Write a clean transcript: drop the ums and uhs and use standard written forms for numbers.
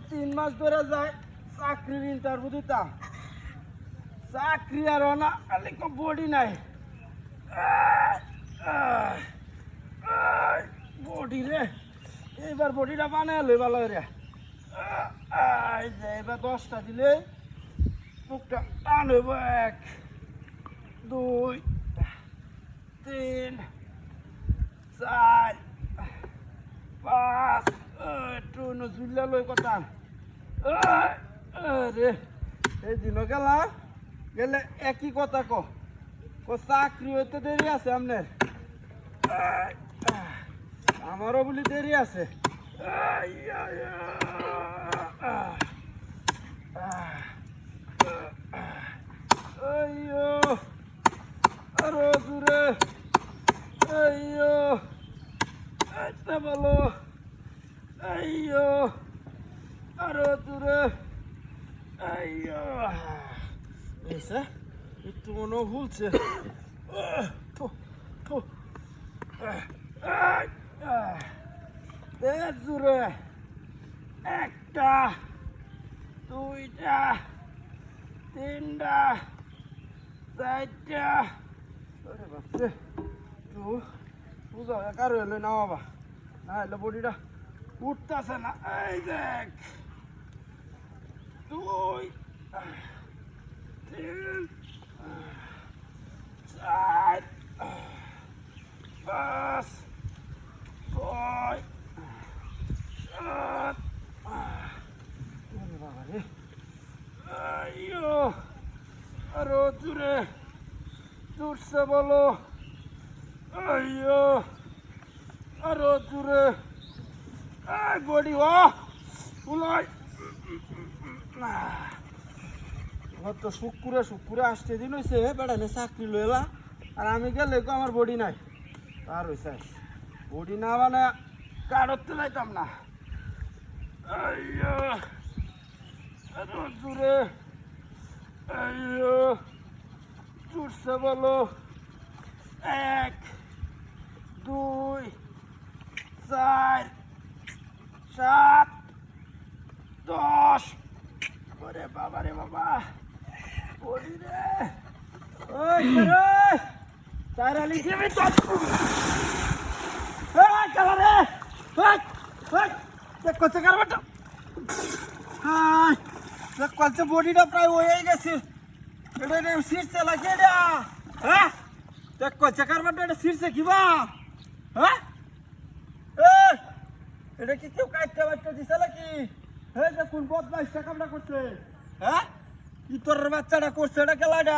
3 মাস ধরে যায় চাকরির ইন্টারভিউ দিতাম, চাকরি আর না খালি বডি নাই, বডি রে এইবার বডিটা বানায় লই ভালো রে। এবার 10টা দিলে মুখটা টান হইব, 1 2 3 4 5 একটু ঝুললে লই কথা রে। এই দিন গেলে একই কথা চাকরি হইতে দেরি আছে আপনার, আমারও বলি দেরি আছে। আরো দূরে বলো, আরো দূরে একটু মনে ভুলছে। জুড়ে 1টা 2টা 3টা 4টা একটু বুঝা কারো এলো না বাবা, না এলো বডিটা উঠতেছে না। এই দেখ 2 3 4 5 6 7 বাবা রে, আরো দূরে দূরছে বলো, আরো দূরে বডি উলাই তো শুক্রে আসতে দিন হয়েছে বেড়ানে চাকরি লইলা, আর আমি গেলে আমার বডি নাই, আর হয়েছে বডি না মানে কারতে যাইতাম না। আরো দূরে জুড়ছে বলো, 1 2 4 7 10 ওরে বাবা রে বাবা, বডি রে ওই তারা লিখে আমি তো কালারে করছে কারবারটা, দেখ করছে বডিটা প্রায় হয়ে গেছে, এটা শীর্ষে লাগে দেখ করছে কারবারটা, এটা শীর্ষে কিবা এটা কি কেউ কাটতে বাটতে দিছে নাকি? হ্যাঁ কোন বদমাইশটা কামটা করছে, ইতরের বাচ্চাটা করছে এটা খেলাটা।